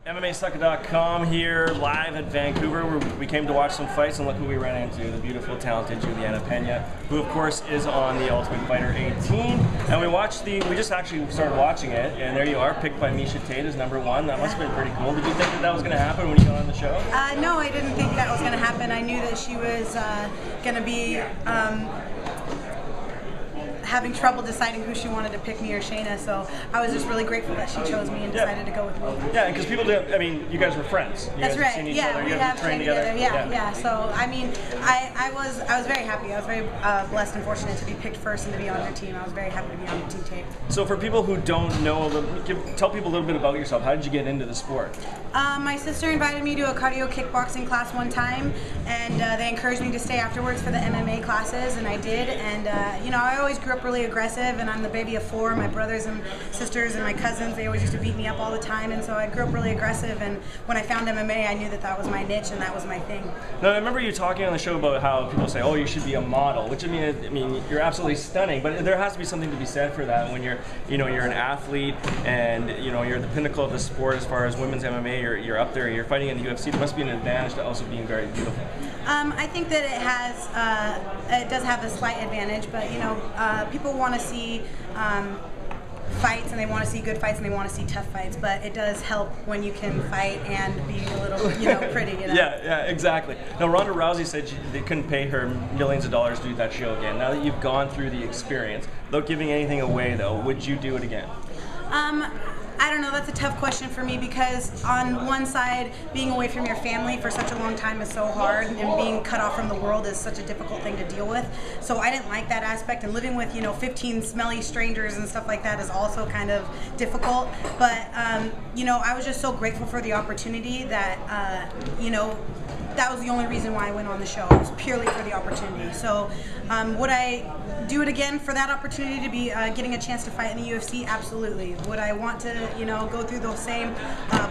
MMAsucker.com here, live at Vancouver, where we came to watch some fights, and look who we ran into, the beautiful, talented Julianna Pena, who of course is on the Ultimate Fighter 18. And we just actually started watching it, and there you are, picked by Miesha Tate as #1. That must have been pretty cool. Did you think that that was going to happen when you got on the show? No, I didn't think that was going to happen. I knew that she was going to be having trouble deciding who she wanted to pick, me or Shayna, so I was just really grateful that she chose me and decided to go with me. Yeah, because people do, I mean, you guys were friends. That's right. Yeah, we have trained together. Yeah. So, I mean, I was very happy. I was very blessed and fortunate to be picked first and to be on your team. I was very happy to be on your team, Tate. So for people who don't know, tell people a little bit about yourself. How did you get into the sport? My sister invited me to a cardio kickboxing class one time, and they encouraged me to stay afterwards for the MMA classes, and I did. And you know, I always grew up really aggressive, and I'm the baby of 4. My brothers and sisters and my cousins, they always used to beat me up all the time, and so I grew up really aggressive. And when I found MMA, I knew that that was my niche and that was my thing. Now, I remember you talking on the show about how people say, "Oh, you should be a model," which I mean, you're absolutely stunning. But there has to be something to be said for that when you're an athlete, and you're the pinnacle of the sport as far as women's MMA. You're up there. You're fighting in the UFC. There must be an advantage to also being very beautiful. I think that it does have a slight advantage, but people want to see fights, and they want to see good fights, and they want to see tough fights. But it does help when you can fight and be a little, pretty. Yeah, exactly. Now, Ronda Rousey said they couldn't pay her millions of dollars to do that show again. Now that you've gone through the experience, without giving anything away, though, would you do it again? I don't know, that's a tough question for me, because on one side, being away from your family for such a long time is so hard, and being cut off from the world is such a difficult thing to deal with. So I didn't like that aspect, and living with 15 smelly strangers and stuff like that is also kind of difficult. But I was just so grateful for the opportunity that that was the only reason why I went on the show. It was purely for the opportunity. So would I do it again for that opportunity to be getting a chance to fight in the UFC? Absolutely. Would I want to go through the same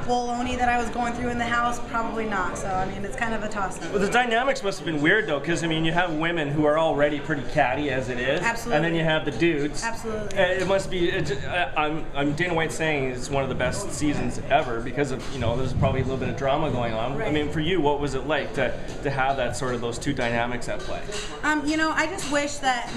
baloney that I was going through in the house? Probably not. So I mean, it's kind of a toss-up. Well, the dynamics must have been weird though, because I mean, you have women who are already pretty catty as it is. Absolutely. And then you have the dudes. Absolutely. It must be. I'm Dana White saying it's one of the best seasons ever because of there's probably a little bit of drama going on. Right. I mean, for you, what was it like to have that sort of those two dynamics at play? I just wish that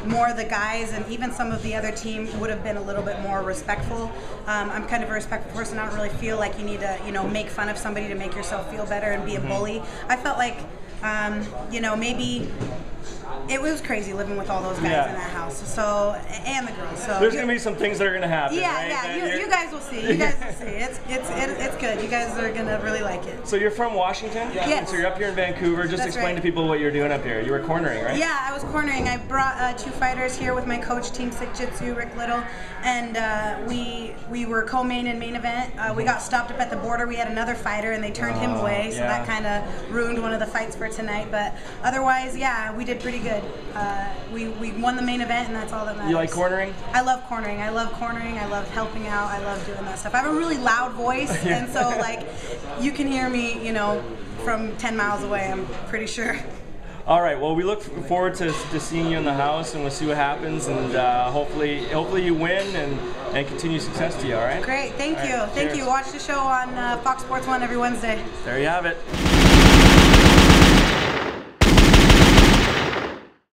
more of the guys and even some of the other team would have been a little bit more respectful. I'm kind of a respectful person. I don't really feel like you need to make fun of somebody to make yourself feel better and be a bully. I felt like maybe it was crazy living with all those guys in that house. So, and the girls. So there's gonna be some things that are gonna happen. Yeah. You guys will see. You guys will see. It's good. You guys are gonna really like it. So you're from Washington? Yeah. Yes. So you're up here in Vancouver. Just explain to people what you're doing up here. You were cornering, right? Yeah, I was cornering. I brought 2 fighters here with my coach, Team Sick Jitsu, Rick Little, and we were co-main and main event. We got stopped up at the border. We had another fighter, and they turned him away, so that kind of ruined one of the fights for tonight. But otherwise, yeah, we did pretty good. We won the main event, and that's all that matters. You like cornering? I love cornering. I love helping out. I love doing that stuff. I have a really loud voice, and so like you can hear me, from 10 miles away, I'm pretty sure. All right. Well, we look forward to seeing you in the house, and we'll see what happens, and hopefully you win and continue success to you. All right. Great. Thank you. Thank you. Watch the show on Fox Sports 1 every Wednesday. There you have it.